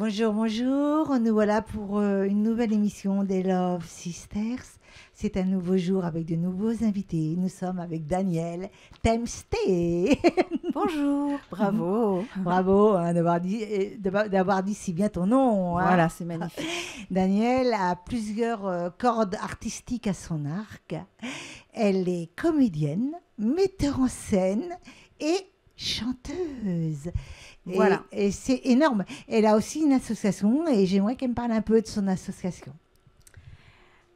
Bonjour, bonjour. Nous voilà pour une nouvelle émission des Love Sisters. C'est un nouveau jour avec de nouveaux invités. Nous sommes avec Daniel Temsté. Bonjour, bravo. Bravo hein, d'avoir dit si bien ton nom. Hein. Voilà, c'est magnifique. Daniel a plusieurs cordes artistiques à son arc. Elle est comédienne, metteur en scène et chanteuse. Voilà. Et c'est énorme. Elle a aussi une association et j'aimerais qu'elle me parle un peu de son association.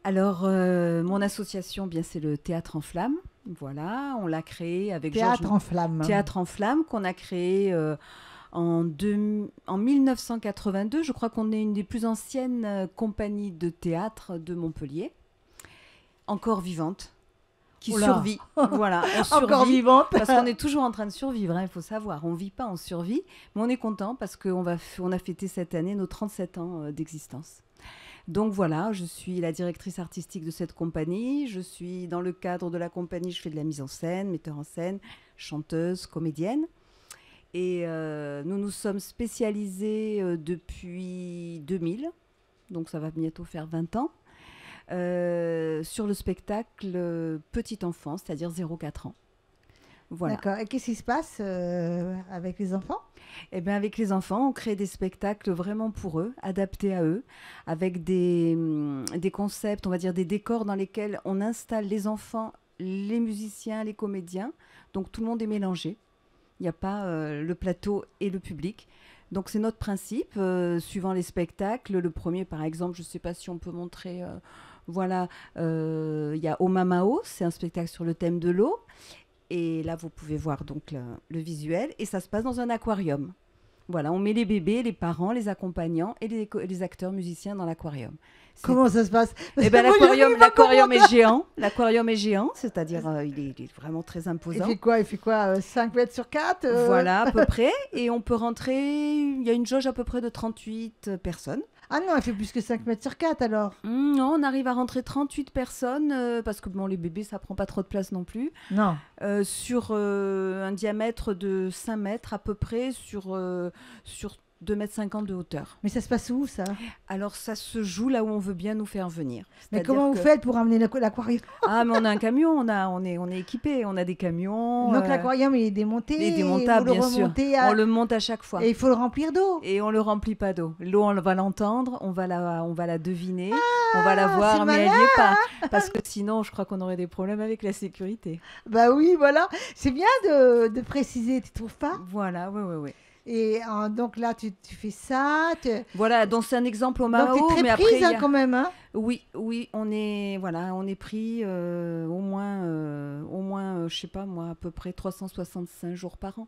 Alors, mon association, bien, c'est le Théâtre en Flammes. Voilà, on l'a créé avec Théâtre en Flammes. Théâtre en Flammes qu'on a créé en 1982. Je crois qu'on est une des plus anciennes compagnies de théâtre de Montpellier, encore vivante. Qui survit. Voilà, on survit. Encore vivante. Parce qu'on est toujours en train de survivre, hein, il faut savoir. On ne vit pas, on survit. Mais on est content parce qu'on a fêté cette année nos 37 ans d'existence. Donc voilà, je suis la directrice artistique de cette compagnie. Je suis dans le cadre de la compagnie, je fais de la mise en scène, metteur en scène, chanteuse, comédienne. Et nous nous sommes spécialisés depuis 2000. Donc ça va bientôt faire 20 ans. Sur le spectacle petite enfance, c'est-à-dire 0-4 ans. Voilà. D'accord. Et qu'est-ce qui se passe avec les enfants ? Eh bien, avec les enfants, on crée des spectacles vraiment pour eux, adaptés à eux, avec des concepts, on va dire des décors dans lesquels on installe les enfants, les musiciens, les comédiens. Donc tout le monde est mélangé. Il n'y a pas le plateau et le public. Donc c'est notre principe, suivant les spectacles. Le premier, par exemple, je ne sais pas si on peut montrer... Voilà, il y a Omamao, c'est un spectacle sur le thème de l'eau. Et là, vous pouvez voir donc le visuel. Et ça se passe dans un aquarium. Voilà, on met les bébés, les parents, les accompagnants et les acteurs musiciens dans l'aquarium. Comment ça se passe ? Eh ben, l'aquarium est géant. L'aquarium est géant, c'est-à-dire il est vraiment très imposant. Il fait quoi 5 mètres sur 4 Voilà, à peu près. Et on peut rentrer, il y a une jauge à peu près de 38 personnes. Ah non, elle fait plus que 5 mètres sur 4 alors. Non, on arrive à rentrer 38 personnes parce que bon, les bébés, ça prend pas trop de place non plus. Non. Sur un diamètre de 5 mètres à peu près, sur 2,50 m de hauteur. Mais ça se passe où ça ? Alors ça se joue là où on veut bien nous faire venir. Mais comment vous faites pour amener l'aquarium ? Ah, mais on a un camion, on est équipé, on a des camions. Donc l'aquarium il est démonté. Il est démontable, bien sûr. On le monte à chaque fois. Et il faut le remplir d'eau. Et on le remplit pas d'eau. L'eau, on va l'entendre, on va la deviner, on va la voir, mais elle n'y est pas. Parce que sinon, je crois qu'on aurait des problèmes avec la sécurité. Bah oui, voilà. C'est bien de préciser, tu trouves pas ? Voilà, oui. Et donc là, tu fais ça. Voilà, donc c'est un exemple au Mao. Donc tu es très prise quand même. Hein oui, on est pris au moins, je sais pas moi, à peu près 365 jours par an.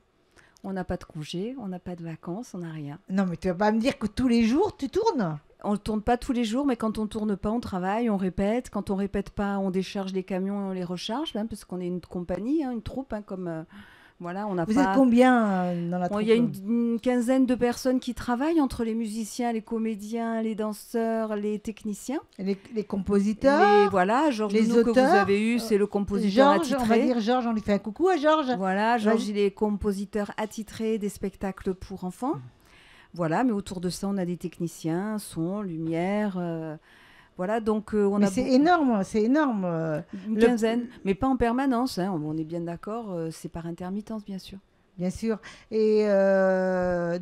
On n'a pas de congé, on n'a pas de vacances, on n'a rien. Non, mais tu vas pas me dire que tous les jours, tu tournes ? On ne tourne pas tous les jours, mais quand on ne tourne pas, on travaille, on répète. Quand on ne répète pas, on décharge les camions et on les recharge, hein, parce qu'on est une compagnie, hein, une troupe, hein, comme... Voilà, on a Vous êtes combien dans la troupe ? Il y a une quinzaine de personnes qui travaillent, entre les musiciens, les comédiens, les danseurs, les techniciens. Les compositeurs. Voilà, Georges les Nounou auteurs, que vous avez eu, c'est le compositeur attitré. On va dire Georges, on lui fait un coucou à Georges. Voilà, Georges, il est compositeur attitré des spectacles pour enfants. Voilà, mais autour de ça, on a des techniciens, son, lumière... Voilà, donc on a... C'est énorme, c'est énorme. Une quinzaine, mais pas en permanence, hein, on est bien d'accord, c'est par intermittence, bien sûr. Bien sûr. Et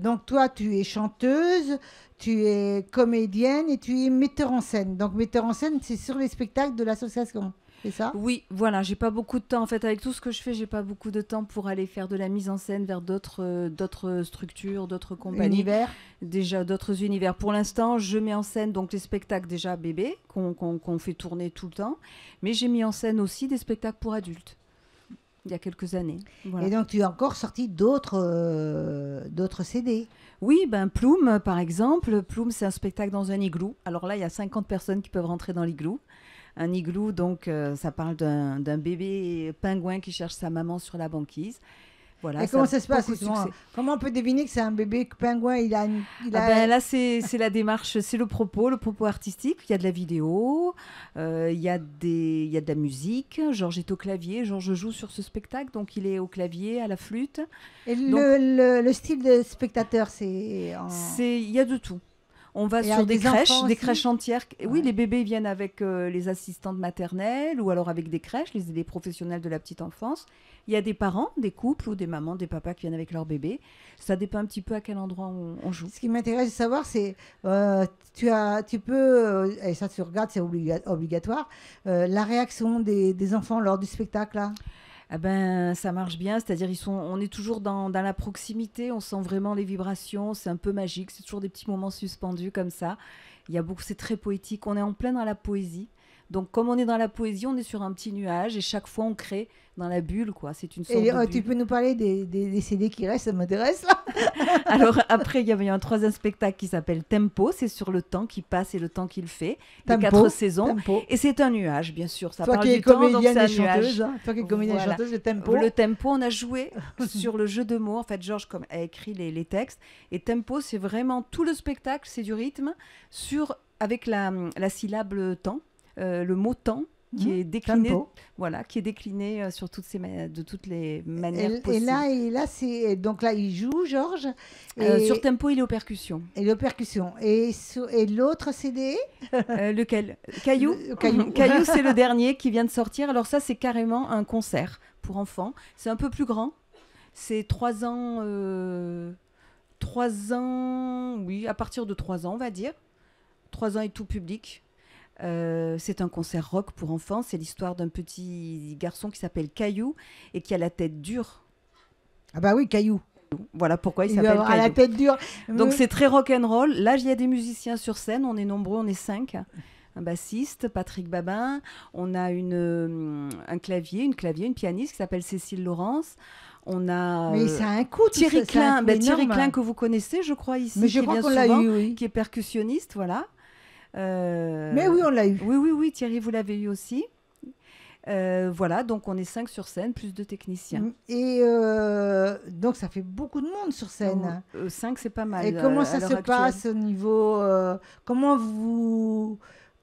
donc toi, tu es chanteuse, tu es comédienne et tu es metteur en scène. Donc metteur en scène, c'est sur les spectacles de l'association, c'est ça ? Oui, voilà, j'ai pas beaucoup de temps. En fait, avec tout ce que je fais, j'ai pas beaucoup de temps pour aller faire de la mise en scène vers d'autres structures, d'autres compagnies. Univers. Déjà d'autres univers. Pour l'instant, je mets en scène donc les spectacles déjà bébés qu'on fait tourner tout le temps, mais j'ai mis en scène aussi des spectacles pour adultes il y a quelques années. Voilà. Et donc tu as encore sorti d'autres CD. Oui, Plume par exemple. Plume, c'est un spectacle dans un igloo. Alors là, il y a 50 personnes qui peuvent rentrer dans l'igloo. Un igloo, donc ça parle d'un bébé pingouin qui cherche sa maman sur la banquise. Voilà, Et ça comment a ça se passe? beaucoup de succès. Comment on peut deviner que c'est un bébé pingouin? Là, c'est la démarche, c'est le propos artistique. Il y a de la vidéo, il y a de la musique. Georges est au clavier, Georges joue sur ce spectacle, donc il est au clavier, à la flûte. Et Donc, le style de spectateur, il y a de tout. On va sur des crèches entières. Ouais. Oui, les bébés viennent avec les assistantes maternelles ou alors avec des crèches, les professionnels de la petite enfance. Il y a des parents, des couples ou des mamans, des papas qui viennent avec leur bébé. Ça dépend un petit peu à quel endroit on joue. Ce qui m'intéresse de savoir, c'est tu peux, et ça tu regardes, c'est obligatoire, la réaction des enfants lors du spectacle là. Ah ben, ça marche bien, c'est-à-dire on est toujours dans la proximité, on sent vraiment les vibrations, c'est un peu magique, c'est toujours des petits moments suspendus comme ça. C'est très poétique, on est en plein dans la poésie. Donc comme on est dans la poésie, on est sur un petit nuage et chaque fois on crée dans la bulle, quoi. C'est une sorte de bulle. Tu peux nous parler des CD qui restent, ça m'intéresse là. Alors après, il y avait un troisième spectacle qui s'appelle Tempo, c'est sur le temps qui passe et le temps qu'il fait, les 4 saisons. Tempo. Et c'est un nuage, bien sûr, ça Toi parle qui es du temps, donc c'est un comédienne et nuage. chanteuse, toi qui es comédienne et chanteuse, le tempo. Le tempo, on a joué sur le jeu de mots. En fait, Georges a écrit les textes. Et tempo, c'est vraiment tout le spectacle, c'est du rythme avec la syllabe temps, le mot temps qui est décliné, qui est décliné de toutes les manières possibles. Et là, donc là, il joue, Georges. Sur tempo, il est aux percussions. Et aux percussions. Et l'autre CD lequel? Caillou. Caillou. Caillou, c'est le dernier qui vient de sortir. Alors ça, c'est carrément un concert pour enfants. C'est un peu plus grand. C'est 3 ans. 3 ans, oui, à partir de 3 ans, on va dire. 3 ans et tout public. C'est un concert rock pour enfants. C'est l'histoire d'un petit garçon qui s'appelle Caillou et qui a la tête dure. Ah bah oui, Caillou. Voilà pourquoi il s'appelle Caillou. À la tête dure. Donc c'est très rock'n'roll. Là, il y a des musiciens sur scène. On est nombreux, on est 5. Un bassiste, Patrick Babin. On a une pianiste qui s'appelle Cécile Laurence. On a mais ça a un coût. Thierry Klein, Thierry Klein que vous connaissez, je crois ici. Mais je crois qu'on l'a eu, oui. Qui est percussionniste, voilà. Mais oui, on l'a eu. Oui, Thierry, vous l'avez eu aussi. Voilà, donc on est 5 sur scène, plus 2 techniciens. Et donc ça fait beaucoup de monde sur scène. 5, c'est pas mal. Et comment ça se passe au niveau...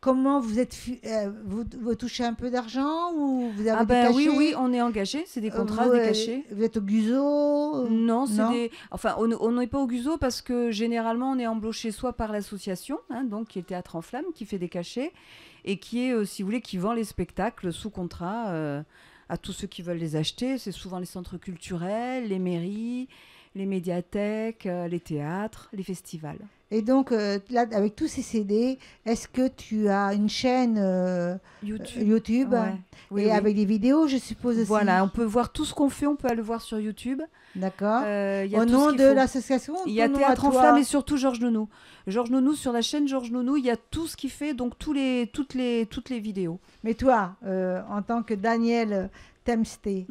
Comment vous êtes... vous touchez un peu d'argent ou vous avez des cachets? Oui, on est engagé, c'est des contrats, des cachets. Vous êtes au Guzo? Non, Enfin, on n'est pas au Guzo parce que généralement, on est embauché soit par l'association, donc qui est Théâtre en Flammes, qui fait des cachets, et qui est, si vous voulez, qui vend les spectacles sous contrat à tous ceux qui veulent les acheter. C'est souvent les centres culturels, les mairies, les médiathèques, les théâtres, les festivals. Et donc, là, avec tous ces CD, est-ce que tu as une chaîne YouTube ouais. Oui, avec des vidéos, je suppose aussi. Voilà, on peut voir tout ce qu'on fait, on peut aller voir sur YouTube. D'accord. Au nom de l'association? Il y a Théâtre en Flammes et surtout Georges Nounou. Georges Nounou, sur la chaîne Georges Nounou, il y a tout ce qu'il fait, donc toutes les vidéos. Mais toi, en tant que Danielle Temsté,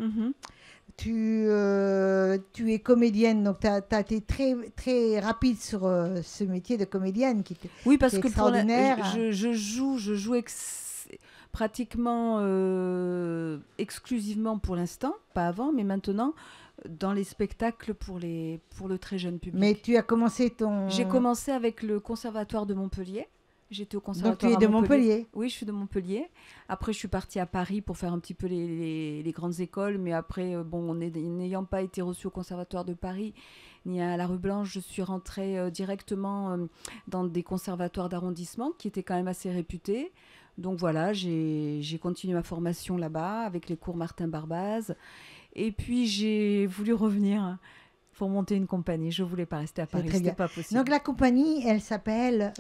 tu es comédienne, donc tu as été très, très rapide sur ce métier de comédienne qui est extraordinaire. Je joue pratiquement exclusivement pour l'instant, pas avant, mais maintenant dans les spectacles pour le très jeune public. Mais tu as commencé J'ai commencé avec le Conservatoire de Montpellier. J'étais au conservatoire. Donc tu es de Montpellier. Oui, je suis de Montpellier. Après, je suis partie à Paris pour faire un petit peu les grandes écoles. Mais après, n'ayant pas été reçue au conservatoire de Paris ni à la Rue Blanche, je suis rentrée directement dans des conservatoires d'arrondissement qui étaient quand même assez réputés. Donc voilà, j'ai continué ma formation là-bas avec les cours Martin Barbaz. Et puis, j'ai voulu revenir pour monter une compagnie. Je ne voulais pas rester à Paris, c'était pas possible. Donc la compagnie, elle s'appelle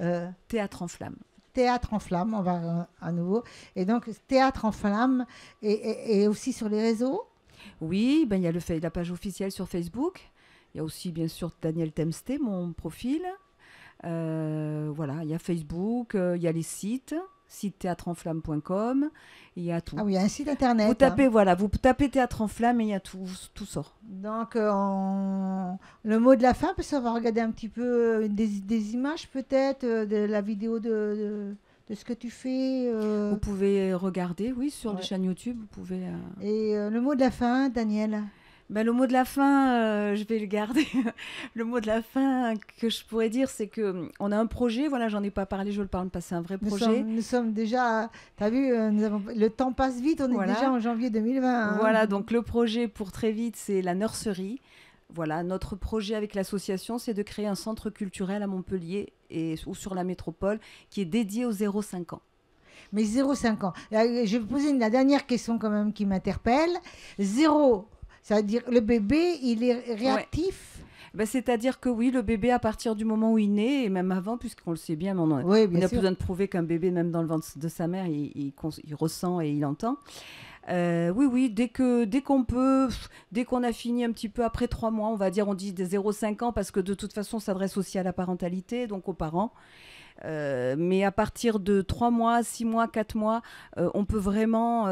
Théâtre en Flammes. Théâtre en Flammes, on va à nouveau. Et donc Théâtre en Flammes et aussi sur les réseaux? Oui, il y a la page officielle sur Facebook. Il y a aussi bien sûr Danielle Temsté, mon profil. Voilà, il y a Facebook, il y a les sites théâtreenflamme.com, il y a tout. Ah oui, il y a un site internet. Vous tapez Théâtre en Flamme et il y a tout sort. Donc, le mot de la fin, parce qu'on va regarder un petit peu des images peut-être, de la vidéo de ce que tu fais. Vous pouvez regarder, oui, sur les chaînes YouTube. Vous pouvez. Et le mot de la fin, Danielle? Ben, le mot de la fin, je vais le garder. Le mot de la fin que je pourrais dire, c'est qu'on a un projet. Voilà, j'en ai pas parlé, je le parle parce que c'est un vrai projet. Nous sommes déjà, tu as vu, le temps passe vite, on est déjà en janvier 2020. Voilà, donc le projet pour très vite, c'est la nurserie. Voilà, notre projet avec l'association, c'est de créer un centre culturel à Montpellier ou sur la métropole qui est dédié aux 0-5 ans. Mais 0-5 ans. Je vais vous poser la dernière question quand même qui m'interpelle. 0, ça veut dire le bébé, il est réactif? Ben, c'est-à-dire que oui, le bébé, à partir du moment où il naît, et même avant, puisqu'on le sait bien, mais il n'a plus besoin de prouver qu'un bébé, même dans le ventre de sa mère, il ressent et il entend. Oui, dès qu'on peut, dès qu'on a fini un petit peu après 3 mois, on va dire, on dit des 0-5 ans, parce que de toute façon, ça s'adresse aussi à la parentalité, donc aux parents. Mais à partir de 3 mois, 6 mois, 4 mois, on peut vraiment...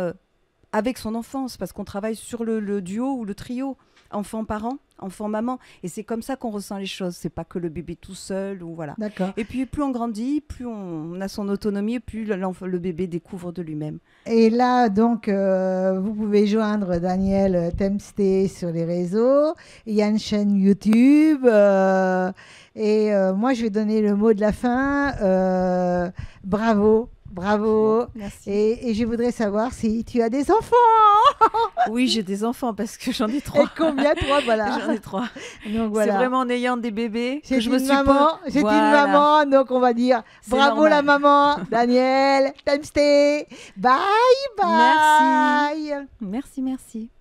avec son enfance, parce qu'on travaille sur le duo ou le trio, enfant-parent, enfant-maman, et c'est comme ça qu'on ressent les choses, c'est pas que le bébé tout seul, ou voilà. D'accord. Et puis plus on grandit, plus on a son autonomie, plus le bébé découvre de lui-même. Et là, donc, vous pouvez joindre Daniel Temsté sur les réseaux, il y a une chaîne YouTube, et moi je vais donner le mot de la fin, bravo. Bravo. Merci. Et je voudrais savoir si tu as des enfants. Oui, j'ai des enfants parce que j'en ai 3. Et combien? 3, voilà. J'en ai 3. Donc voilà. C'est vraiment en ayant des bébés que je me suis C'est une maman, donc on va dire bravo normal. La maman, Daniel Temsté. Bye bye. Merci.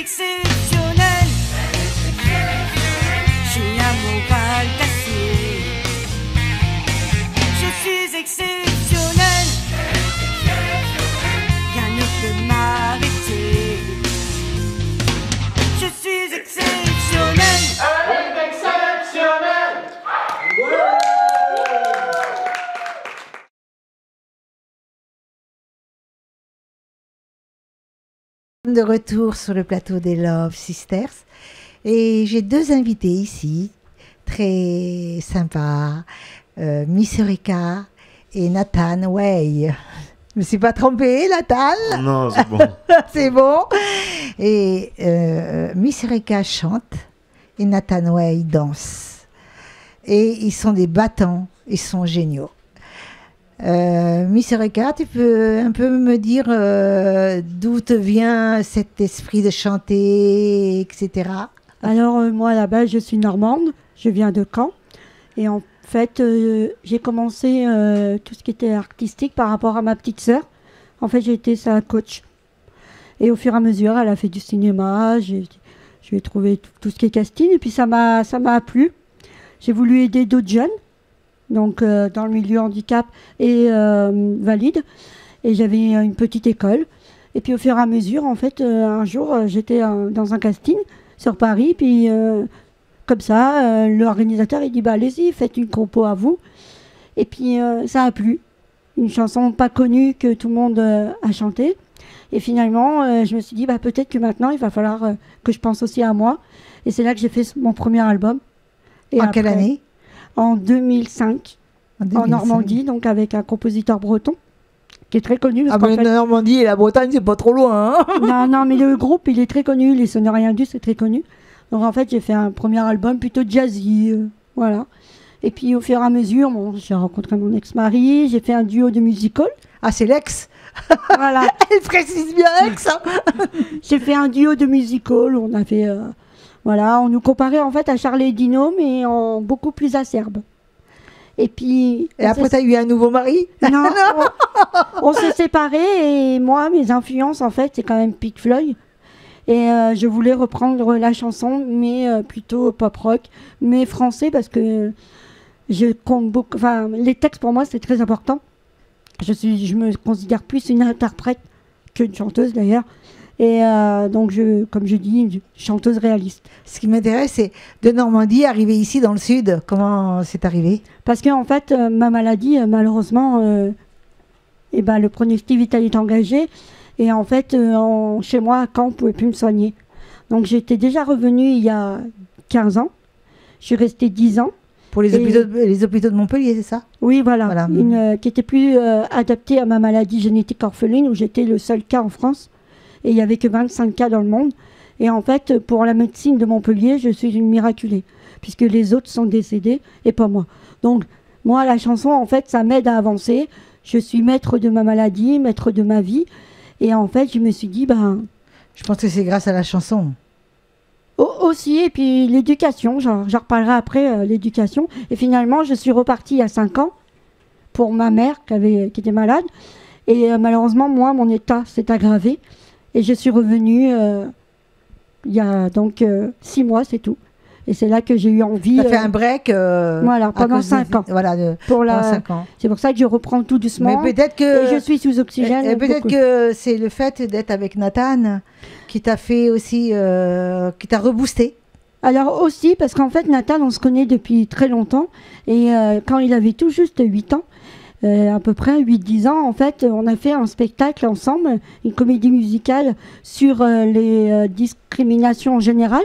exceptionnel. De retour sur le plateau des Love Sisters et j'ai deux invités ici, très sympas, Miss Eureka et Nathan Way. Je me suis pas trompée, Nathan? Non, c'est bon. C'est bon. Et Miss Eureka chante et Nathan Way danse. Et ils sont des battants, ils sont géniaux. Miss Eureka, tu peux un peu me dire d'où te vient cet esprit de chanter, etc. Alors, moi, à la base, je suis normande, je viens de Caen. Et en fait, j'ai commencé tout ce qui était artistique par rapport à ma petite sœur. En fait, j'ai été sa coach. Et au fur et à mesure, elle a fait du cinéma, j'ai trouvé tout ce qui est casting. Et puis, ça m'a plu. J'ai voulu aider d'autres jeunes. Donc dans le milieu handicap et valide. Et j'avais une petite école. Et puis au fur et à mesure, en fait, un jour, j'étais dans un casting sur Paris. Puis comme ça, l'organisateur, il dit, bah, allez-y, faites une compo à vous. Et puis ça a plu. Une chanson pas connue que tout le monde a chanté. Et finalement, je me suis dit, bah, peut-être que maintenant, il va falloir que je pense aussi à moi. Et c'est là que j'ai fait mon premier album. Et en quelle année? En 2005, en Normandie, donc avec un compositeur breton qui est très connu. Ah, mais la Normandie et la Bretagne, c'est pas trop loin. Hein. Non, mais le groupe, il est très connu. Les Sonoriens c'est très connu. Donc en fait, j'ai fait un premier album plutôt jazzy. Voilà. Et puis au fur et à mesure, j'ai rencontré mon ex-mari, j'ai fait un duo de musical. Ah, c'est l'ex. Voilà. Elle précise bien ex. Hein. J'ai fait un duo de musical. On a fait. Voilà, on nous comparait en fait à Charlie et Dino, mais en beaucoup plus acerbe. Et puis... Et après, tu as eu un nouveau mari? Non, on s'est séparés et moi, mes influences, en fait, c'est quand même Pink Floyd. Et je voulais reprendre la chanson, mais plutôt pop-rock, mais français, parce que je compte beaucoup... Enfin, les textes, pour moi, c'est très important. Je me considère plus une interprète qu'une chanteuse, d'ailleurs. Et donc, comme je dis, une chanteuse réaliste. Ce qui m'intéresse, c'est de Normandie, arriver ici dans le sud. Comment c'est arrivé? Parce qu'en fait, ma maladie, malheureusement, le pronostic vital est engagé. Et en fait, chez moi, à Caen, on ne pouvait plus me soigner. Donc, j'étais déjà revenue il y a 15 ans. Je suis restée 10 ans. Pour les hôpitaux de Montpellier, c'est ça? Oui, voilà. Qui était plus adaptée à ma maladie génétique orpheline, où j'étais le seul cas en France. Et il n'y avait que 25 cas dans le monde. Et en fait, pour la médecine de Montpellier, je suis une miraculée, puisque les autres sont décédés et pas moi. Donc, moi, la chanson, en fait, ça m'aide à avancer. Je suis maître de ma maladie, maître de ma vie. Et en fait, je me suis dit, je pense que c'est grâce à la chanson. Aussi, et puis l'éducation, j'en reparlerai après, l'éducation. Et finalement, je suis repartie il y a 5 ans pour ma mère qui était malade. Et malheureusement, moi, mon état s'est aggravé. Et je suis revenue il y a donc 6 mois, c'est tout. Et c'est là que j'ai eu envie... Tu as fait un break voilà, pendant 5 ans. Voilà, pendant 5 ans. C'est pour ça que je reprends tout doucement. Mais peut-être que... Et je suis sous oxygène. Et peut-être que c'est le fait d'être avec Nathan qui t'a fait aussi... qui t'a reboosté. Alors aussi, parce qu'en fait, Nathan, on se connaît depuis très longtemps. Et quand il avait tout juste 8 ans, à peu près 8-10 ans, en fait, on a fait un spectacle ensemble, une comédie musicale sur les discriminations en général,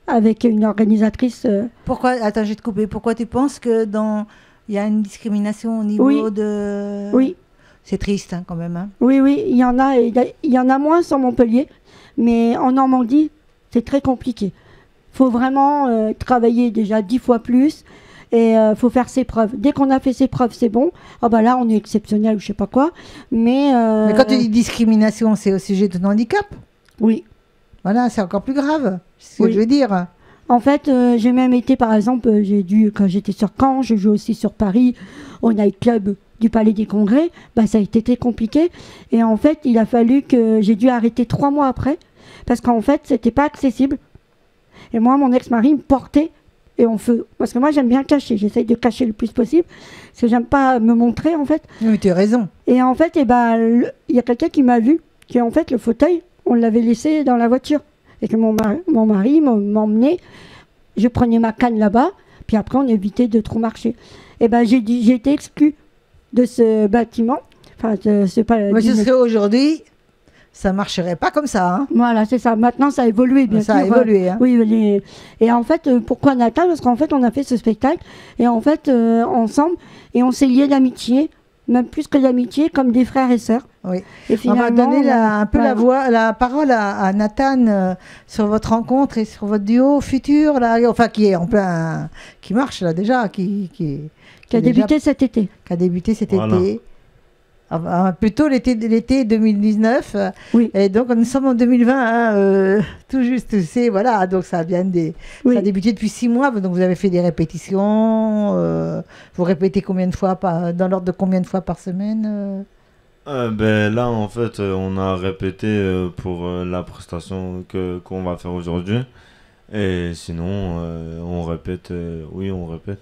avec une organisatrice. Pourquoi, attends, je vais te couper, pourquoi tu penses que il y a une discrimination au niveau de... Oui. C'est triste quand même. Hein. Oui, il y en a moins sur Montpellier, mais en Normandie, c'est très compliqué. Il faut vraiment travailler déjà 10 fois plus. Et il faut faire ses preuves. Dès qu'on a fait ses preuves, c'est bon. Ah bah là, on est exceptionnel ou je sais pas quoi. Mais quand tu dis discrimination, c'est au sujet de ton handicap? Oui. Voilà, c'est encore plus grave. C'est ce que je veux dire. En fait, j'ai même été, par exemple, quand j'étais sur Caen, je joue aussi sur Paris, au Night Club du Palais des Congrès. Ça a été très compliqué. Et en fait, il a fallu que j'ai dû arrêter 3 mois après. Parce qu'en fait, c'était pas accessible. Et moi, mon ex-mari me portait. Et parce que moi, j'aime bien cacher. J'essaye de cacher le plus possible. Parce que j'aime pas me montrer, en fait. Oui, tu as raison. Et en fait, il y a quelqu'un qui m'a vu, qui en fait, le fauteuil, on l'avait laissé dans la voiture. Et que mon mari m'emmenait. Je prenais ma canne là-bas. Puis après, on évitait de trop marcher. Et j'ai été exclue de ce bâtiment. Enfin, Moi, ce serait aujourd'hui, ça marcherait pas comme ça. Hein. Voilà, c'est ça. Maintenant, ça a évolué, bien sûr. Ça a évolué. Hein. Oui, et en fait, pourquoi Nathan? Parce qu'en fait, on a fait ce spectacle, et en fait, ensemble, et on s'est liés d'amitié, même plus que d'amitié, comme des frères et sœurs. Oui. Et On va donner un peu voilà. la parole à Nathan sur votre rencontre et sur votre duo futur, là, enfin qui est en plein, qui marche là déjà, qui a débuté cet été. Qui a débuté cet été. Enfin, plutôt l'été 2019. Oui. Et donc nous sommes en 2020, hein, tout juste. C'est voilà, donc ça vient ça a débuté depuis 6 mois. Donc vous avez fait des répétitions. Vous répétez combien de fois dans l'ordre de combien de fois par semaine Ben là en fait on a répété pour la prestation qu'on va faire aujourd'hui, et sinon on répète, on répète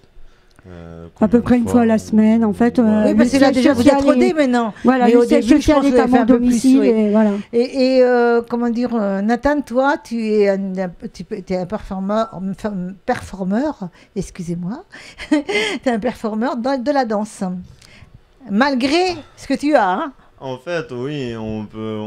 à peu près une fois à la semaine en fait. Oui, parce que là déjà vous êtes rodé maintenant. Voilà, le siège social est à mon domicile. Et voilà. Et comment dire, Nathan, toi tu es un performeur, excusez-moi, tu es un performeur de la danse. Malgré ce que tu as, hein. En fait, oui, on peut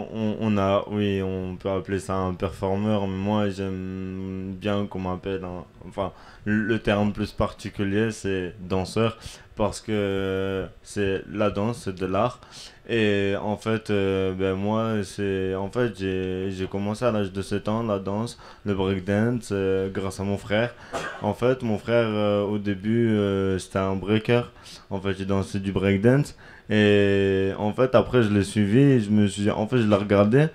appeler ça un performeur, mais moi j'aime bien qu'on m'appelle, enfin, le terme plus particulier c'est danseur, parce que c'est la danse, c'est de l'art. Et en fait, moi, j'ai commencé à l'âge de 7 ans la danse, le breakdance, grâce à mon frère. En fait, mon frère, au début, c'était un breaker. En fait, j'ai dansé du breakdance. Et en fait, après, je l'ai suivi. Et je l'ai regardé.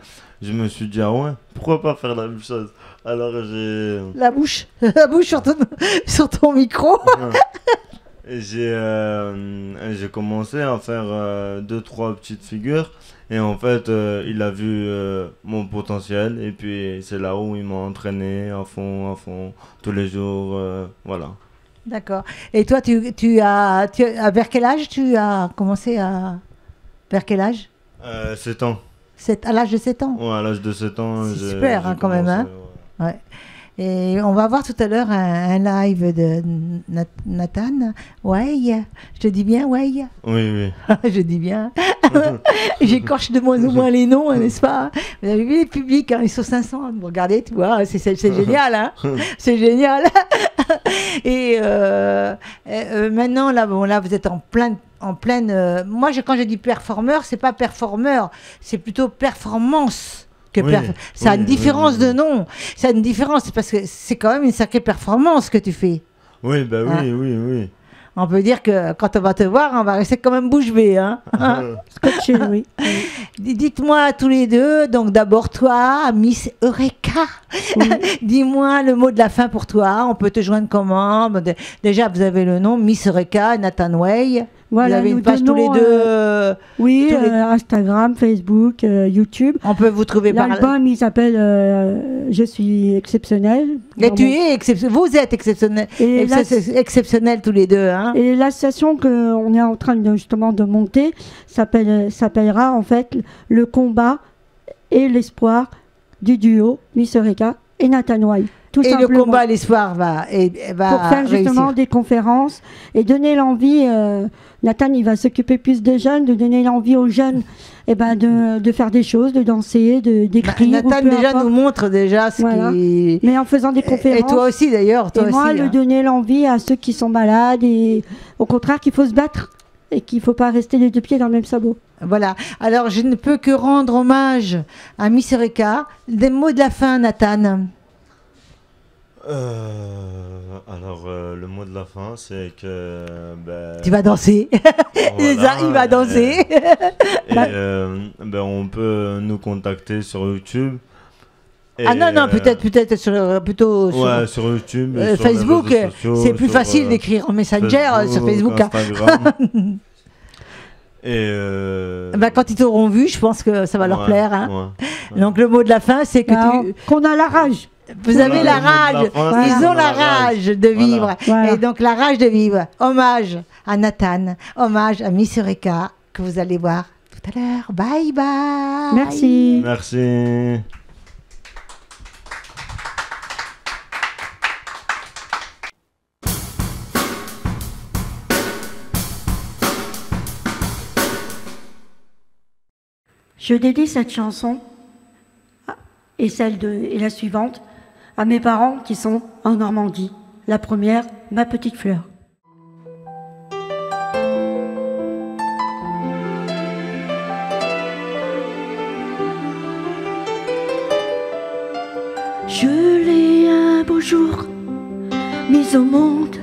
Je me suis dit, ah ouais, pourquoi pas faire la même chose? Alors, j'ai... La bouche sur ton micro. Et j'ai commencé à faire 2-3 petites figures, et en fait il a vu mon potentiel, et puis c'est là où il m'a entraîné à fond tous les jours, voilà. D'accord. Et toi tu as vers quel âge tu as commencé à... Vers quel âge? 7 ans. À l'âge de 7 ans? Ouais, à l'âge de 7 ans. C'est super hein, quand même. Hein. Ouais. Et on va voir tout à l'heure un live de Nathan. Ouais, je te dis bien, ouais. Oui. Je dis bien. J'écorche de moins en moins les noms, n'est-ce pas? Vous avez vu les publics, hein, ils sont 500. Vous regardez, tu vois, c'est génial. Hein. C'est génial. Et maintenant, là, vous êtes en pleine... moi, quand je dis performeur, c'est pas performeur, c'est plutôt performance. Ça a une différence de nom. Ça a une différence, parce que c'est quand même une sacrée performance que tu fais. Oui, bah oui, hein? Oui. On peut dire que quand on va te voir, on va rester quand même bouche bée. Hein. Oui. Dites-moi tous les deux, donc d'abord toi, Miss Eureka, oui. Dis-moi le mot de la fin pour toi. On peut te joindre comment? Déjà, vous avez le nom Miss Eureka, Nathan Way. Voilà, vous avez une page tous les deux. Oui, Instagram, Facebook, YouTube. On peut vous trouver par... L'album, il s'appelle Je suis exceptionnelle. Et tu es exceptionnel. Vous êtes exceptionnel. Exceptionnel tous les deux. Hein. Et l'association qu'on est en train justement de monter s'appellera en fait Le combat et l'espoir du duo Miss Eureka et Nathan Way. Tout et simplement. Le combat, l'espoir va pour faire justement réussir. Des conférences et donner l'envie. Nathan, il va s'occuper plus des jeunes, de donner l'envie aux jeunes de faire des choses, de danser, d'écrire. Nathan déjà nous montre déjà ce qui... Mais en faisant des conférences. Et toi aussi d'ailleurs. Moi, hein. Donner l'envie à ceux qui sont malades, et au contraire qu'il faut se battre et qu'il ne faut pas rester les deux pieds dans le même sabot. Voilà. Alors, je ne peux que rendre hommage à Miss Eureka. Des mots de la fin, Nathan. Alors, le mot de la fin, c'est que... tu vas danser. Voilà, il va danser. On peut nous contacter sur YouTube. Non, peut-être plutôt sur YouTube. Facebook. C'est plus facile d'écrire en Messenger sur Facebook. Instagram. Et quand ils t'auront vu, je pense que ça va leur plaire. Hein. Ouais. Donc, le mot de la fin, c'est que qu'on a la rage. Vous avez la rage, ils ont la rage de vivre. Voilà. Et donc la rage de vivre. Hommage à Nathan, hommage à Miss Eureka, que vous allez voir tout à l'heure. Bye bye. Merci. Merci. Je dédie cette chanson et et la suivante à mes parents qui sont en Normandie. La première, ma petite fleur. Je l'ai un beau jour mise au monde,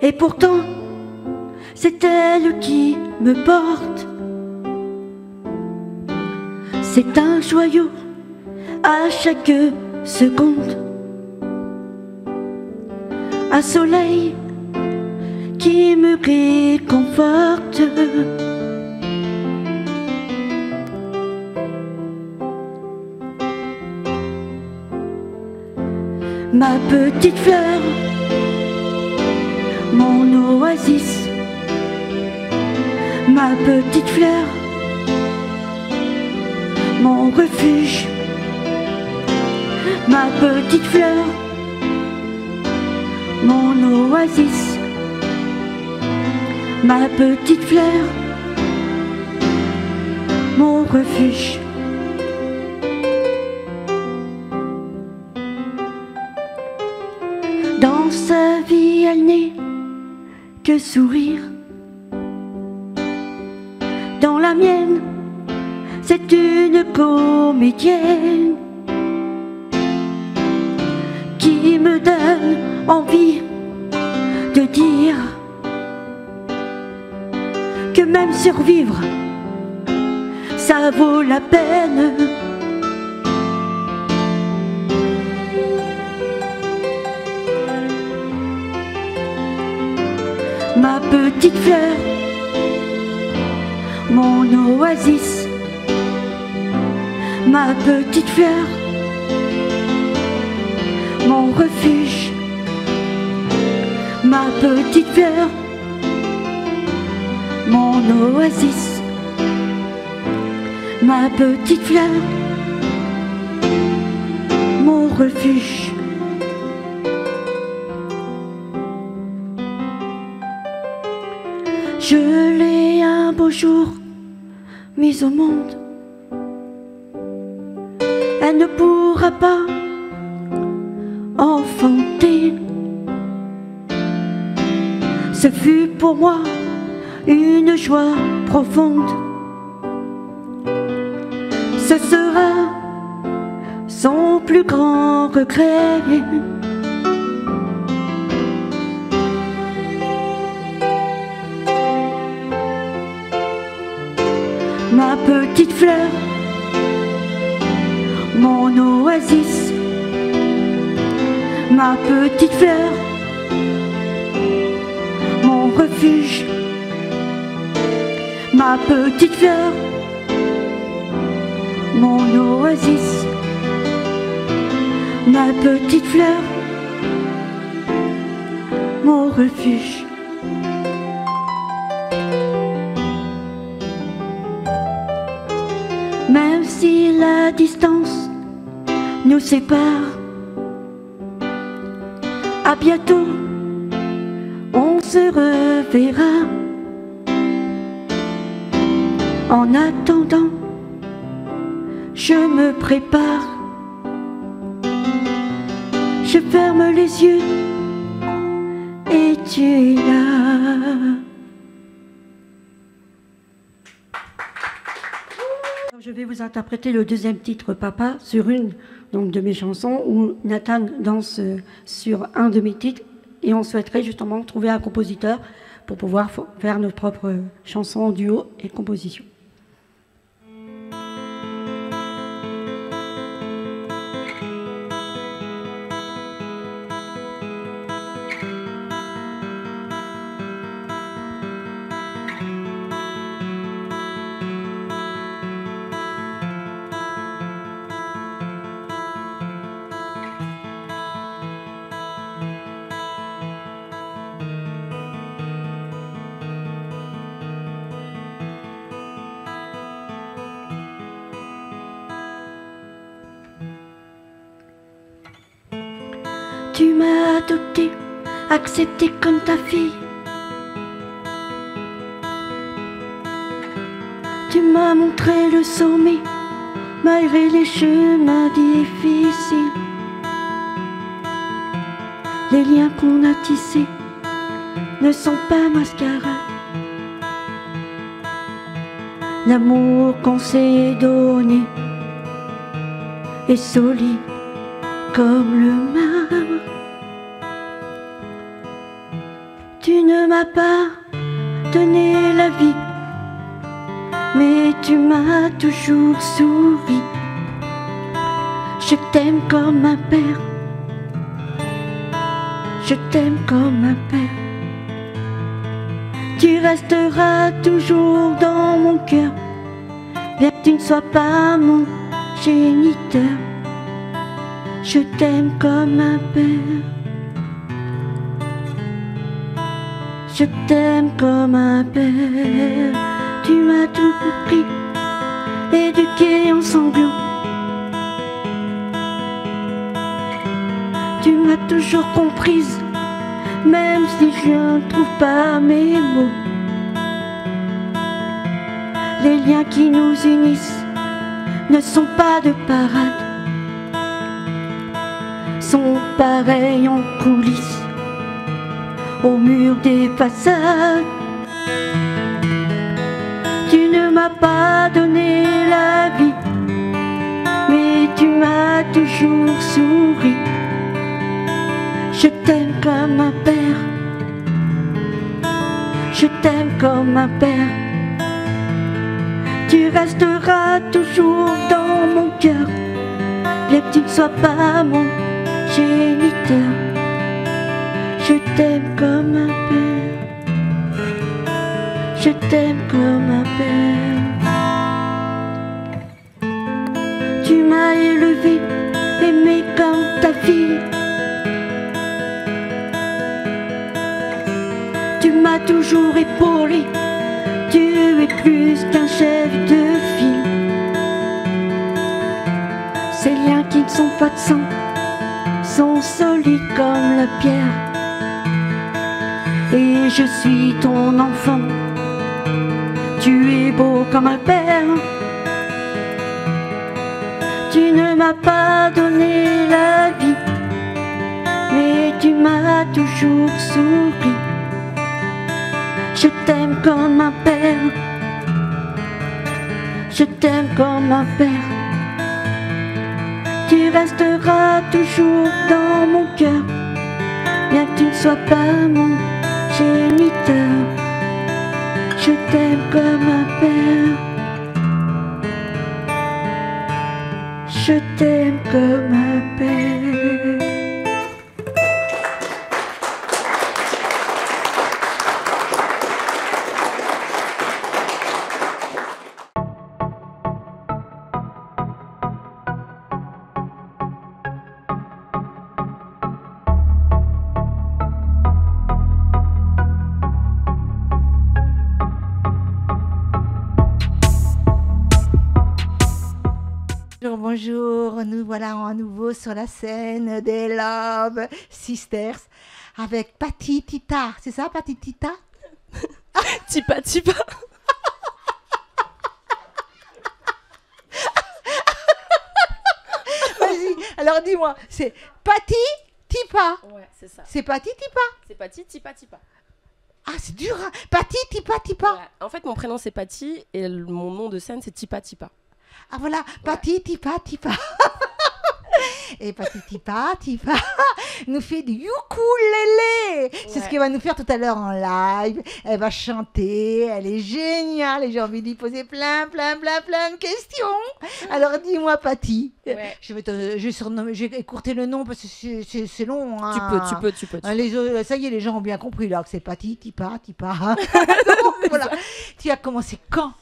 et pourtant c'est elle qui me porte. C'est un joyau à chaque seconde, un soleil qui me réconforte. Ma petite fleur, mon oasis, ma petite fleur, mon refuge, ma petite fleur, mon oasis, ma petite fleur, mon refuge. Dans sa vie, elle n'est que sourire. Dans la mienne, c'est une comédienne qui me donne envie de dire que même survivre, ça vaut la peine. Ma petite fleur, mon oasis, ma petite fleur, mon refuge, ma petite fleur, mon oasis, ma petite fleur, mon refuge. Je l'ai un beau jour mise au monde. Elle ne pourra pas enfanter. Ce fut pour moi une joie profonde. Ce sera son plus grand regret. Ma petite fleur, mon oasis, ma petite fleur, mon refuge, ma petite fleur, mon oasis, ma petite fleur, mon refuge. Même si la distance nous sépare, à bientôt, on se reverra. En attendant, je me prépare, je ferme les yeux et tu es là. Je vais vous interpréter le deuxième titre, Papa, sur une de mes chansons où Nathan danse sur un de mes titres et on souhaiterait justement trouver un compositeur pour pouvoir faire notre propre chanson en duo et composition. Tu m'as adopté, accepté comme ta fille. Tu m'as montré le sommet malgré les chemins difficiles. Les liens qu'on a tissés ne sont pas mascarades. L'amour qu'on s'est donné est solide comme le marbre. Tu ne m'as pas donné la vie, mais tu m'as toujours souri. Je t'aime comme un père, je t'aime comme un père. Tu resteras toujours dans mon cœur, bien que tu ne sois pas mon géniteur. Je t'aime comme un père, je t'aime comme un père. Tu m'as tout pris, éduqué en sanglots. Tu m'as toujours comprise, même si je ne trouve pas mes mots. Les liens qui nous unissent ne sont pas de parade, sont pareils en coulisses au mur des façades. Tu ne m'as pas donné la vie, mais tu m'as toujours souri. Je t'aime comme un père, je t'aime comme un père. Tu resteras toujours dans mon cœur, bien que tu ne sois pas mon géniteur. Je t'aime comme un père, je t'aime comme un père. Tu m'as élevé, aimé comme ta fille. Tu m'as toujours épaulé, tu es plus qu'un chef de file. Ces liens qui ne sont pas de sang sont solides comme la pierre. Et je suis ton enfant, tu es beau comme un père. Tu ne m'as pas donné la vie, mais tu m'as toujours souri. Je t'aime comme un père, je t'aime comme un père. Tu resteras toujours dans mon cœur, bien que tu ne sois pas mon géniteur. Je t'aime comme un père, je t'aime comme un père. Bonjour, nous voilà à nouveau sur la scène des Love Sisters avec Patti Tita. C'est ça, Patti Tita? Tipa Tipa. Vas-y, alors dis-moi, c'est Patti Tipa. Ouais, c'est ça. C'est Patti Tipa. C'est Patti Tipa Tipa. Ah, c'est dur, hein. Patti Tipa Tipa. Ouais. En fait, mon prénom c'est Patti et mon nom de scène c'est Tipa Tipa. Ah voilà, Patti Tipa Tipa. Et Patti Tipa Tipa nous fait du ukulélé. C'est ce qu'elle va nous faire tout à l'heure en live. Elle va chanter, elle est géniale et j'ai envie d'y poser plein de questions. Alors dis-moi Patti, je vais écourter le nom parce que c'est long. Hein. Tu peux. Ça y est, les gens ont bien compris là que c'est Patti Tipa Tipa. Voilà. Tu as commencé quand?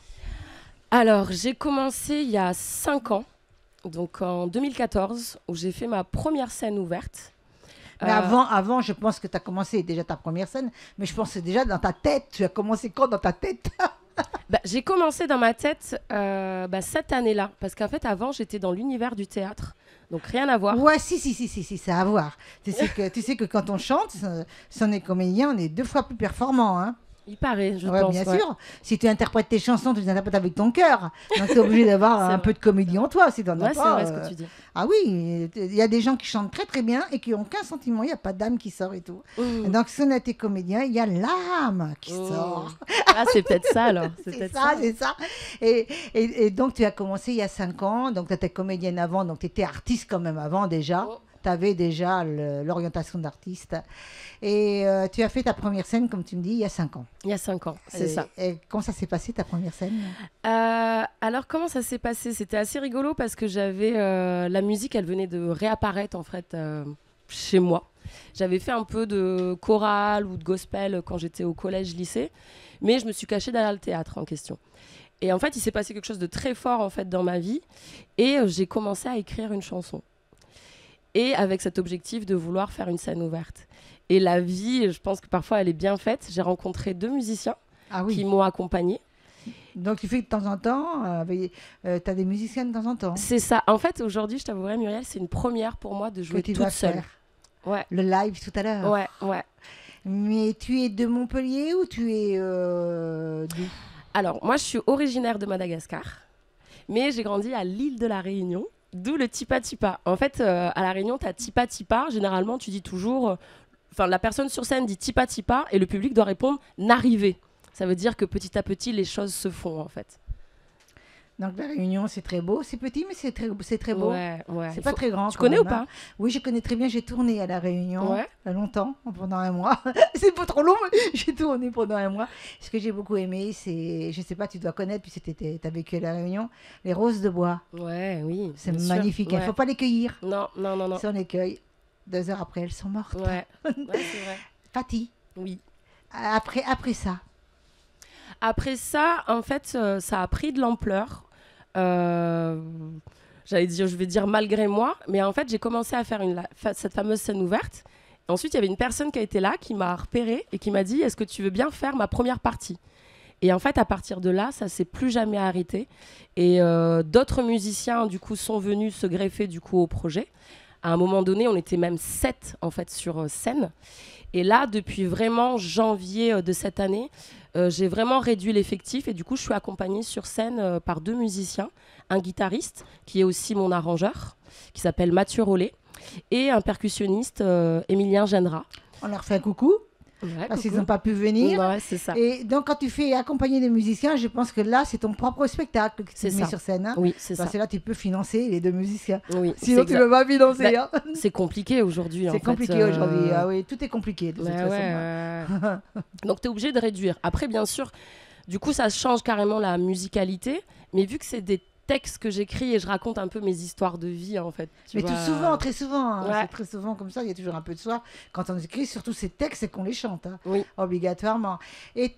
Alors, j'ai commencé il y a 5 ans, donc en 2014, où j'ai fait ma première scène ouverte. Mais avant, je pense que tu as commencé déjà ta première scène, mais je pense que c'est déjà dans ta tête. Tu as commencé quand dans ta tête? J'ai commencé dans ma tête cette année-là, parce qu'en fait, avant, j'étais dans l'univers du théâtre, donc rien à voir. Ouais, si, ça a à voir. Tu sais que quand on chante, si on est comédien, on est 2 fois plus performant, hein. Il paraît, je Ouais, pense. bien ouais. sûr. Si tu interprètes tes chansons, tu les interprètes avec ton cœur. Donc, tu es obligé d'avoir un peu de comédie en toi. Si tu n'en as Ouais, c'est pas. vrai ce que tu dis. Ah oui, il y a des gens qui chantent très très bien et qui n'ont aucun sentiment. Il n'y a pas d'âme qui sort et tout. Mmh. Donc, si on a été comédien, il y a l'âme qui sort. Ah, c'est peut-être ça alors. C'est peut-être ça, c'est ça. Et donc, tu as commencé il y a 5 ans. Donc, tu étais comédienne avant. Donc, tu étais artiste quand même avant déjà. Oh. Tu avais déjà l'orientation d'artiste. Et tu as fait ta première scène, comme tu me dis, il y a 5 ans. Il y a 5 ans, c'est ça. Et comment ça s'est passé, ta première scène? Alors, comment ça s'est passé? C'était assez rigolo parce que j'avais... la musique, elle venait de réapparaître, en fait, chez moi. J'avais fait un peu de chorale ou de gospel quand j'étais au collège-lycée, mais je me suis cachée derrière le théâtre en question. Et en fait, il s'est passé quelque chose de très fort, en fait, dans ma vie. Et j'ai commencé à écrire une chanson. Et avec cet objectif de vouloir faire une scène ouverte. Et la vie, je pense que parfois, elle est bien faite. J'ai rencontré 2 musiciens qui m'ont accompagnée. Donc, tu fais de temps en temps, tu as des musiciens de temps en temps. C'est ça. En fait, aujourd'hui, je t'avouerai, Muriel, c'est une première pour moi de jouer toute seule. Ouais. Le live tout à l'heure. Ouais. Mais tu es de Montpellier ou tu es d'où? Alors, moi, je suis originaire de Madagascar, mais j'ai grandi à l'île de la Réunion. D'où le tipa tipa. En fait, à La Réunion, tu as tipa tipa. Généralement, tu dis toujours... la personne sur scène dit tipa tipa et le public doit répondre n'arriver. Ça veut dire que petit à petit, les choses se font, en fait. Donc, La Réunion, c'est très beau. C'est petit, mais c'est très beau. Ouais. C'est pas très grand. Tu connais ou pas? Oui, je connais très bien. J'ai tourné à La Réunion longtemps, pendant 1 mois. C'est pas trop long, mais j'ai tourné pendant 1 mois. Ce que j'ai beaucoup aimé, c'est, je sais pas, tu dois connaître, puisque tu as vécu à La Réunion, les roses de bois. Ouais, oui. C'est magnifique. Il ne faut pas les cueillir. Non. Si on les cueille, 2 heures après, elles sont mortes. Ouais, c'est vrai. Fatih. Oui. Après ça. Après ça, en fait, ça a pris de l'ampleur. Je vais dire malgré moi, mais en fait, j'ai commencé à faire cette fameuse scène ouverte. Et ensuite, il y avait une personne qui a été là, qui m'a repérée et qui m'a dit « Est-ce que tu veux bien faire ma première partie ?» Et en fait, à partir de là, ça s'est plus jamais arrêté. Et d'autres musiciens, du coup, sont venus se greffer, du coup, au projet. À un moment donné, on était même 7, en fait, sur scène. Et là, depuis vraiment janvier de cette année, j'ai vraiment réduit l'effectif. Et du coup, je suis accompagnée sur scène par 2 musiciens. Un guitariste, qui est aussi mon arrangeur, qui s'appelle Mathieu Rollet. Et un percussionniste, Émilien Genera. On leur fait un coucou. Parce qu'ils n'ont pas pu venir. Ouais, c'est ça. Et donc, quand tu fais accompagner des musiciens, je pense que là, c'est ton propre spectacle que tu mets sur scène. Hein. Oui, c'est ça. Parce que là, tu peux financer les 2 musiciens. Oui, sinon, tu ne peux pas financer. Hein. C'est compliqué aujourd'hui. C'est compliqué aujourd'hui. Ah oui, tout est compliqué de toute façon. Donc, tu es obligé de réduire. Après, bien sûr, du coup, ça change carrément la musicalité. Mais vu que c'est des textes que j'écris et je raconte un peu mes histoires de vie, en fait. Mais très souvent, c'est très souvent comme ça, il y a toujours un peu de soi. Quand on écrit surtout ces textes, c'est qu'on les chante, hein, obligatoirement. Et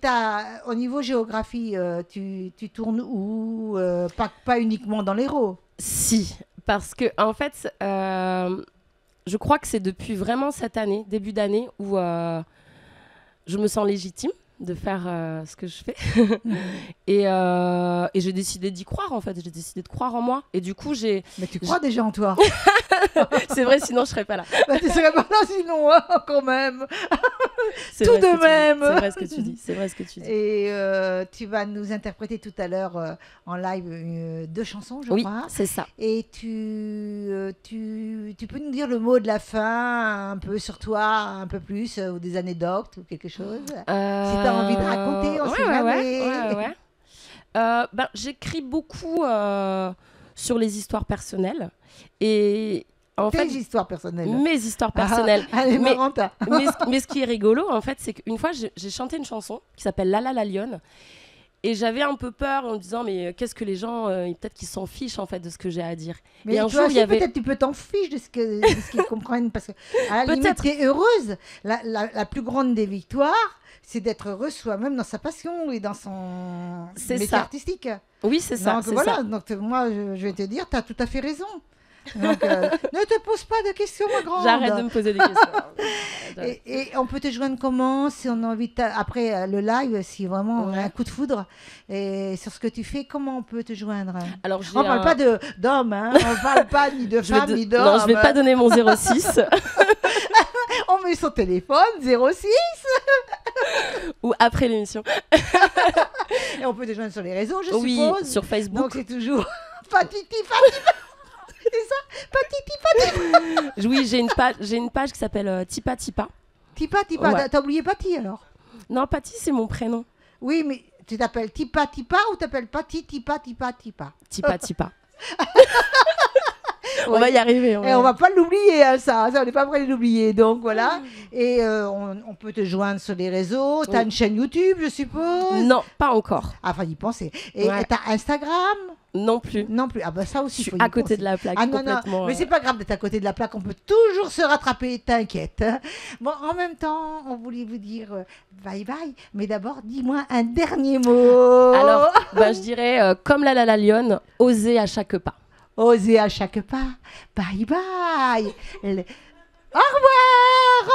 au niveau géographie, tu tournes où? Pas uniquement dans l'Hérault. Si, parce que en fait, je crois que c'est depuis vraiment cette année, début d'année, où je me sens légitime de faire ce que je fais. Et j'ai décidé d'y croire, en fait. J'ai décidé de croire en moi. Et du coup, Mais tu crois déjà en toi. C'est vrai, sinon je serais pas là. Tu serais pas là sinon, hein, quand même. Tout de même. C'est vrai ce que tu dis. C'est vrai ce que tu dis. Et tu vas nous interpréter tout à l'heure en live 2 chansons, je crois. Oui, c'est ça. Et tu peux nous dire le mot de la fin, un peu sur toi, un peu plus, ou des anecdotes ou quelque chose. Si tu as envie de raconter, on sait jamais. J'écris beaucoup sur les histoires personnelles. Et en fait, tes histoires personnelles. Mes histoires personnelles. Mais ce qui est rigolo, en fait, c'est qu'une fois, j'ai chanté une chanson qui s'appelle Lala la lionne. Et j'avais un peu peur en me disant, mais qu'est-ce que les gens, peut-être qu'ils s'en fichent en fait de ce que j'ai à dire. Mais et un jour, peut-être tu peux t'en ficher de ce qu'ils comprennent. Parce que à la limite, tu es heureuse. La plus grande des victoires, c'est d'être heureuse soi-même dans sa passion et dans son métier artistique. Oui, c'est ça. Donc voilà, donc moi, je vais te dire, tu as tout à fait raison. Donc, ne te pose pas de questions, ma grande. J'arrête de me poser des questions. Et on peut te joindre comment, si on a envie de après le live, si vraiment on a un coup de foudre et sur ce que tu fais, comment on peut te joindre? Alors, on ne parle pas d'hommes, hein. On ne parle pas ni de femmes ni d'hommes. Non, je ne vais pas donner mon 06. On met son téléphone, 06. Ou après l'émission. Et on peut te joindre sur les réseaux, je Oui, suppose. sur Facebook. Donc c'est toujours Patiti Patiti. C'est ça, Patiti Patiti. Oui, j'ai une page qui s'appelle Tipa Tipa. Tipa. Ouais. T'as oublié Pati alors? Non, Pati, c'est mon prénom. Oui, mais tu t'appelles Tipa ou t'appelles Pati Tipa? Tipa Tipa. On va y arriver. Et on va pas l'oublier, hein, ça, on n'est pas prêt de l'oublier. Donc voilà. Et on peut te joindre sur les réseaux. T'as une chaîne YouTube, je suppose? Non, pas encore. Ah, faut y penser. Et t'as Instagram? Non plus. Non plus. Ah bah ça aussi, je faut suis y à côté penser. de la plaque. Ah non, complètement, mais c'est pas grave d'être à côté de la plaque, on peut toujours se rattraper, t'inquiète. Bon, en même temps, on voulait vous dire bye bye, mais d'abord, dis-moi un dernier mot. Alors, je dirais, comme la lionne, oser à chaque pas. Oser à chaque pas. Bye bye. Au revoir.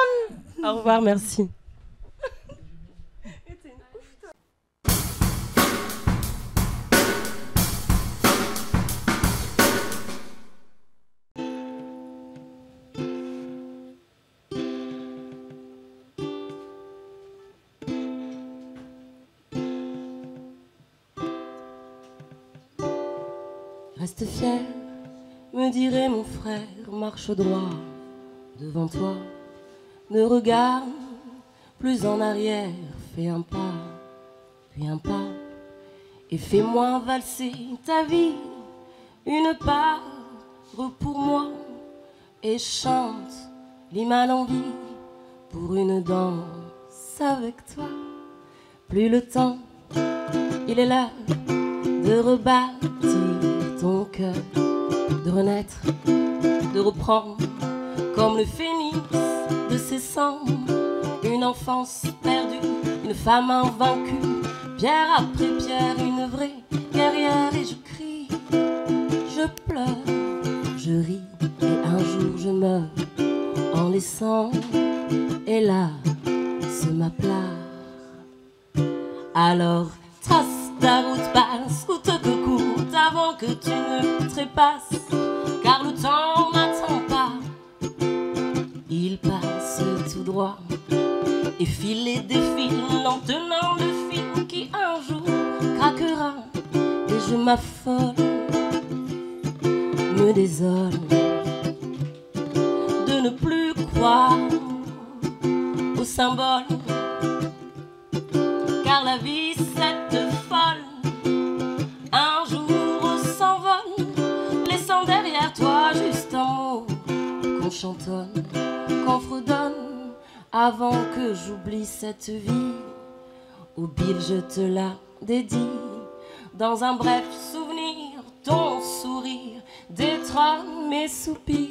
Au revoir, merci. Reste fier, me dirait mon frère, marche droit devant toi. Ne regarde plus en arrière, fais un pas, puis un pas, et fais-moi valser ta vie, une part pour moi, et chante l'hymne en vie pour une danse avec toi. Plus le temps, il est là de rebâtir ton cœur, de renaître, de reprendre comme le phénix de ses cendres, une enfance perdue, une femme invaincue, pierre après pierre, une vraie guerrière. Et je crie, je pleure, je ris, et un jour je meurs en laissant, hélas, ma plat. Alors trace ta route, passe coûte que coûte avant que tu ne trépasses, car le temps n'attend pas, il passe tout droit et file et défile en tenant le fil qui un jour craquera. Et je m'affole, me désole de ne plus croire aux symboles, car la vie cette folle un jour s'envole, laissant derrière toi juste un mot qu'on chantonne, qu'on fredonne, avant que j'oublie cette vie. Au Bill je te la dédie, dans un bref souvenir, ton sourire détrône mes soupirs.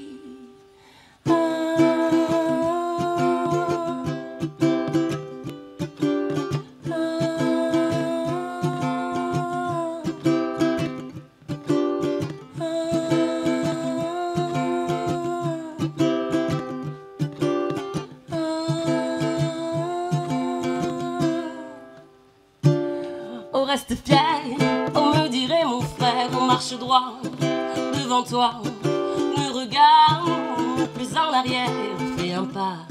Reste fier, on me dirait mon frère, on marche droit devant toi, ne regarde plus en arrière, fais un pas,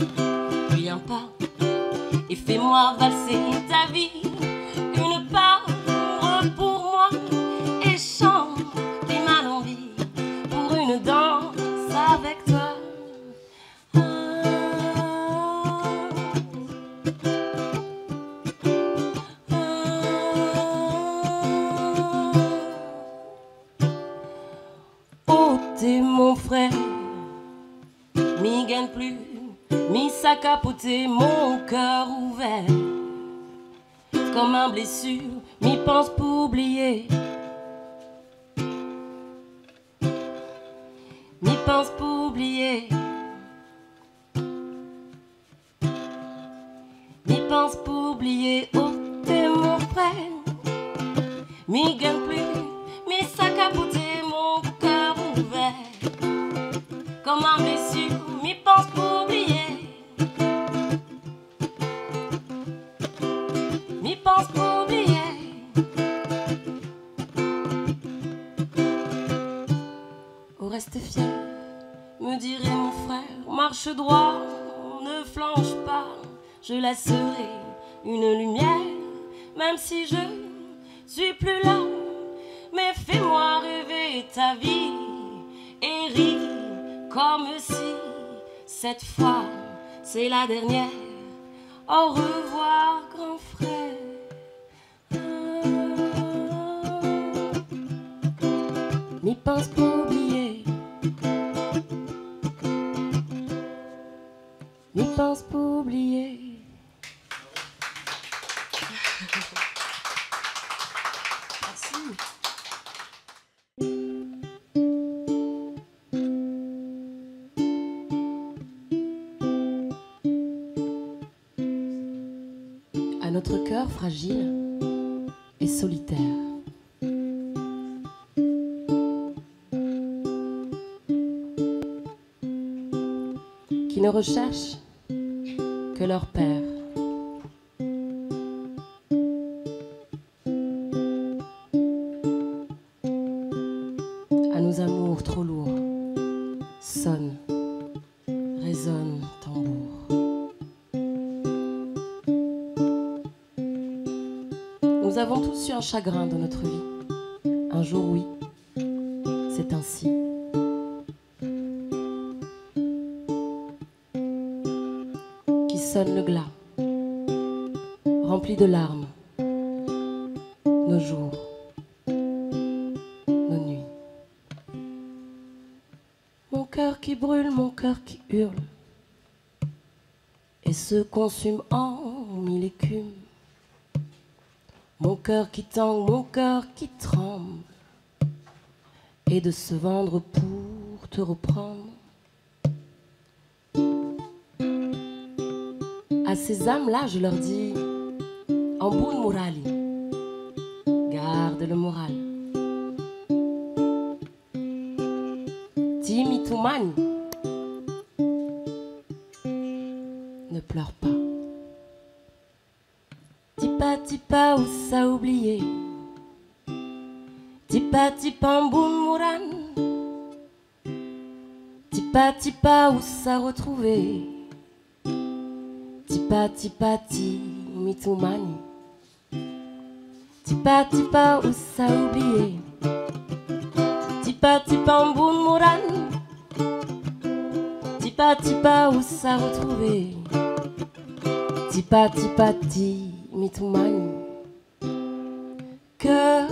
puis un pas, et fais-moi valser ta vie, une part pour moi, et chante les mains en vie pour une danse avec toi. T'es mon frère, m'y gagne plus, m'y sacapoter mon cœur ouvert, comme un blessure, m'y pense pour oublier, m'y pense pour oublier, m'y pense pour oublier. Oh, t'es mon frère, m'y gagne plus, m'y sacapoter mon cœur ouvert, comme un blessure, m'y pense pour oublier, m'y pense pour oublier. Oh, reste fier, me dirait mon frère, marche droit, ne flanche pas, je laisserai une lumière, même si je suis plus là. Mais fais-moi rêver ta vie et ris comme si cette fois c'est la dernière. Au revoir, grand frère. N'y pense pas oublier. N'y pense pas oublier. Merci. À notre cœur fragile et solitaire, qui ne recherchent que leur père. À nos amours trop lourds, sonne, résonne tambour. Nous avons tous eu un chagrin dans notre vie. Un jour, oui, c'est ainsi. Qui sonne le glas, rempli de larmes, nos jours, nos nuits. Mon cœur qui brûle, mon cœur qui hurle, et se consume en mille écumes. Mon cœur qui tangue, mon cœur qui tremble, et de se vendre pour te reprendre. À ces âmes-là, je leur dis, Amboun Morali, garde le moral. Timi Toumani, ne pleure pas. Tipa tipa où ça oublié. Tipa tipa Amboun Moran. Tipa tipa où ça retrouvé. Tipa tipa ti mitumani. Tipa tipa où ça oublié. Tipa tipa Amboun Moran. Tipa tipa où ça retrouvé. Tipa tipa ti mitumani. Que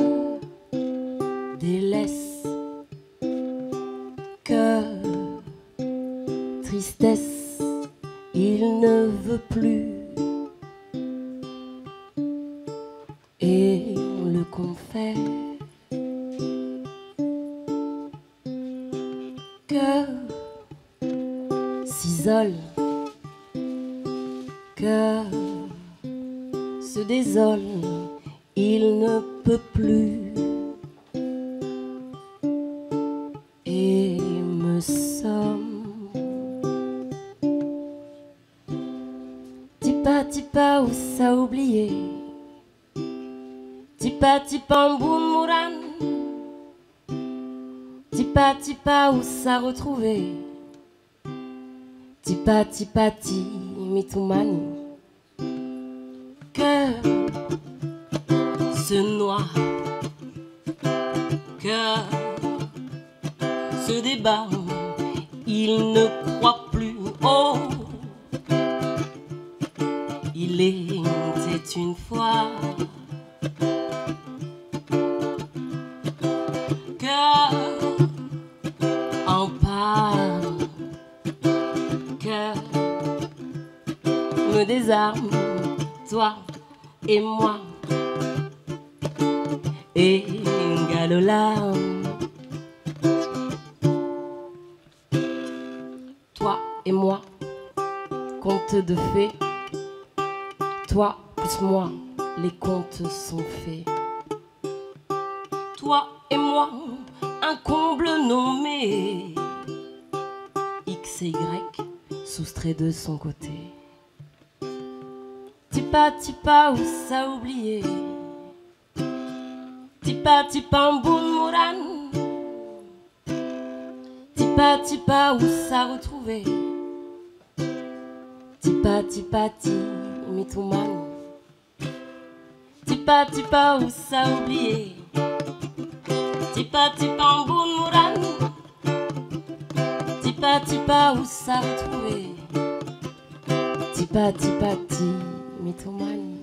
délaisse, que tristesse, il ne veut plus. Et on le confère, que s'isole, que se désole, il ne peut plus. Et me somme. Tipa tipa où ça oublié. Tipa tipa Amboun Moran. Tipa tipa où ça retrouvé. Tipa tipa ti mitumani. Que se noie, que se débat, il ne croit plus. Oh, il était une fois que en parle, que me désarme, toi et moi, égale aux larmes. Toi et moi, conte de fées. Toi plus moi, les contes sont faits. Toi et moi, un comble nommé X et Y, soustrait de son côté. Tipa tipa où ça oublié. Tipa tipa Amboun Moran. Tipa tipa où ça retrouvé. Tipa tipa ti mitumani. Tipa tipa où ça oublié. Tipa tipa en bon mourane. Tipa tipa où ça retrouvé. Tipa tipa ti mythomane.